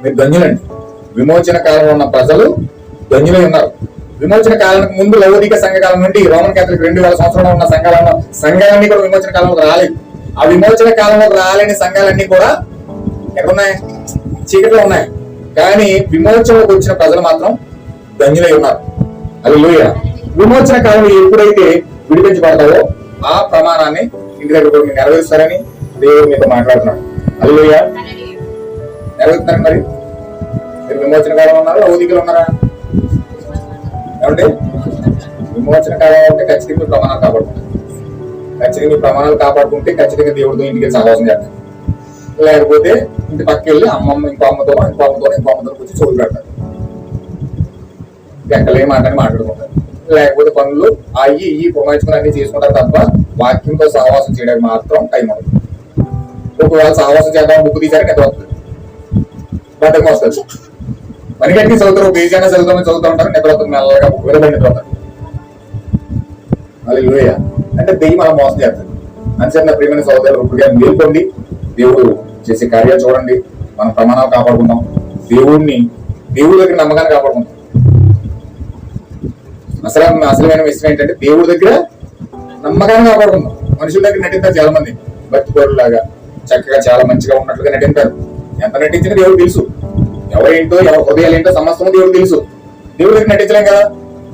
మీరు ధన్యులండి. విమోచన కాలంలో ఉన్న ప్రజలు ధన్యులై ఉన్నారు. విమోచన కాలానికి ముందు లౌకిక సంఘకాలం నుండి రోమన్ క్యాథలిక్ 2000 సంవత్సరంలో ఉన్న సంఘాలన్నీ కూడా విమోచన కాలంలో రాలేదు. ఆ విమోచన కాలంలో రాలేని సంఘాలన్నీ కూడా ఎక్కడున్నాయి? చీకట్లో ఉన్నాయి. కానీ విమోచనలోకి వచ్చిన ప్రజలు మాత్రం ధన్యులై ఉన్నారు. హల్లెలూయా. విమోచన కాలంలో ఎప్పుడైతే విడిపించబడతావో ఆ ప్రమాణాన్ని ఇంటి దగ్గర కూడా మీరు నెరవేరుస్తారని దేవుడు మీతో మాట్లాడుతున్నాడు. హల్లెలూయా. నెరవేరుతారు. మరి మీరు విమోచన కాలం ఉన్నారా, లౌకికలు ఉన్నారా? ఏమంటే విమోచన కాలం అంటే ఖచ్చితంగా మీ ప్రమాణాలు కాపాడుకుంటారు. ఖచ్చితంగా మీ ప్రమాణాలు కాపాడుకుంటే ఖచ్చితంగా దేవుడితో ఇంటికి సహవాసం చేస్తారు. లేకపోతే ఇంటి పక్కకి వెళ్ళి అమ్మమ్మ ఇంకో అమ్మతో కూర్చొని చదువు పెడతారు. ఎక్కలేం మాటని మాట్లాడుకుంటారు. లేకపోతే పనులు అయ్యి ఇవి పురమాయించుకుని అన్ని చేసుకుంటారు తప్ప వాక్యంతో సహవాసం చేయడానికి మాత్రం టైం అవుతుంది. ఒకవేళ సహవాసం చేద్దాం బుక్ తీసారని ఎంత వస్తుంది, బట్టకు వస్తుంది. పని కట్టి చదువుతారు, బీజానా చదువుతూ ఉంటారు, నిద్ర వస్తుంది, మెల్లగా విరబడి నిద్ర వస్తారు. అది లోయ అంటే దెయ్యం అలా మోసం చేస్తారు. అంచేత ప్రియమైన సోదరులు ఇప్పటికే మేల్కొండి, దేవుడు చేసే కార్యాలు చూడండి, మన ప్రమాణాలు కాపాడుకుందాం, దేవుడి దగ్గర నమ్మకాన్ని కాపాడుకుందాం. అసలైన విషయం ఏంటంటే దేవుడి దగ్గర నమ్మకాన్ని కాపాడుకుందాం. మనుషుల దగ్గర నటింటారు చాలా మంది, భక్తిపరులాగా చక్కగా చాలా మంచిగా ఉన్నట్లుగా నటింటారు. ఎంత నటించినా దేవుడు తెలుసు, ఎవరేంటో ఎవరి హృదయాలు ఏంటో సమస్తం దేవుడు తెలుసు. దేవుడి దగ్గర నటించలేం కదా.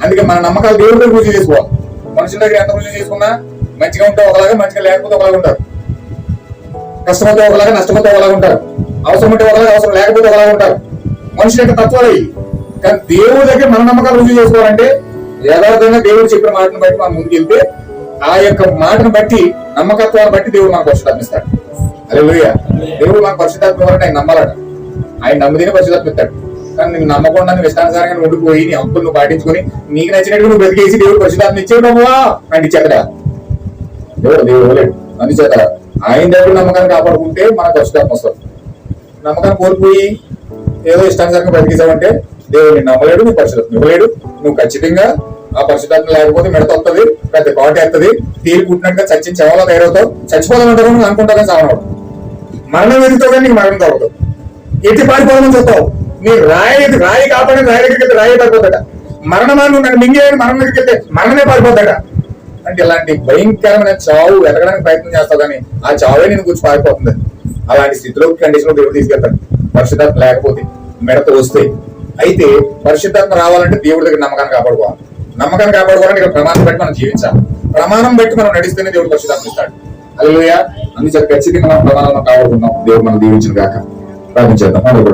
అందుకే మన నమ్మకాలు దేవుడి దగ్గర రుజువు చేసుకోవాలి. మనుషుల దగ్గర ఎంత రుజువు చేసుకున్నా మంచిగా ఉంటే ఒకలాగా, మంచిగా లేకపోతే ఒకలాగా ఉంటారు. కష్టమైతే ఒకలాగా, నష్టమైతే ఒకలాగా ఉంటారు. అవసరం ఉంటే ఒకలాగా, అవసరం లేకపోతే ఒకలాగా ఉంటారు. మనుషుల యొక్క తత్వాలు ఇవి. కానీ దేవుడి దగ్గర మన నమ్మకాలు రుజువు చేసుకోవాలంటే యథార్థంగా దేవుడు చెప్పిన మాటను బట్టి మనం ముందుకు వెళ్తే ఆ యొక్క మాటను బట్టి, నమ్మకత్వాన్ని బట్టి దేవుడు మనకు పరిశుద్ధాత్మ ఇస్తాడు. హల్లెలూయా. దేవుడు మనకు పరిశుద్ధాత్మ ఇవ్వాలంటే ఆయన నమ్మాలట. ఆయన నమ్మితేనే పరిశుద్ధాత్మ ఇస్తాడు. కానీ నువ్వు నమ్మకుండా నువ్వు ఇష్టానుసారంగా ఉండిపోయి నీ హక్కులు నువ్వు పాటించుకొని నీకు నచ్చినట్టు నువ్వు బతికేసి దేవుడు పరిశుద్ధాత్మ ఇచ్చేవా అంటే ఇచ్చేదా? దేవుడు లేడు. అందుచేత ఆయన దేవుడు నమ్మకాన్ని కాపాడుకుంటే మనకు పరిశుద్ధాత్మ వస్తుంది. నమ్మకాన్ని కోల్పోయి ఏదో ఇష్టానుసారంగా బతికేసావంటే దేవుడు నిన్ను నమ్మలేడు, నీ పరిశుద్ధాత్మ ఇవ్వలేడు. నువ్వు ఖచ్చితంగా ఆ పరిశుద్ధాత్మ లేకపోతే మెడత వస్తుంది, పెద్ద కోట ఎత్తది, తీరు పుట్టినట్టుగా చచ్చిన చెవలో తయారవుతావు. చచ్చిపోదామంటావు నువ్వు అనుకుంటావు కానీ సావనవుతావు. మరణం ఎదుగుతావు కానీ నీకు మరణం తగ్గదు. ఎట్టి పారిపోదామని చూస్తావు. నీ రాయి కాపాడని రాయి దగ్గరికి వెళ్తే రాయి పడిపోతాడ. మరణమాన్ని నన్ను మింగేయని మరణం దగ్గరికి వెళ్తే మరణమే పడిపోతాడ. అంటే ఇలాంటి భయంకరమైన చావు ఎదగడానికి ప్రయత్నం చేస్తావు కానీ ఆ చావే నేను కూర్చొని పారిపోతుంది. అలాంటి స్థితిలో కండిషన్ దేవుడు తీసుకెళ్తాడు పరిశుద్ధాత్మ లేకపోతే, మెడత వస్తే. అయితే పరిశుద్ధాత్మ రావాలంటే దేవుడి దగ్గర నమ్మకాన్ని కాపాడుకోవాలి. నమ్మకాన్ని కాపాడుకోవాలంటే ఇక్కడ ప్రమాణం బట్టి మనం జీవించాలి. ప్రమాణం బట్టి మనం నడిస్తేనే దేవుడు పరిశుద్ధాత్మ ఇస్తాడు. హల్లెలూయా. అందుచేత ఖచ్చితంగా మనం ప్రమాణాలను కాపాడుకుందాం. దేవుడు మనం దీవించిన గాక. ప్రార్థన చేద్దాం.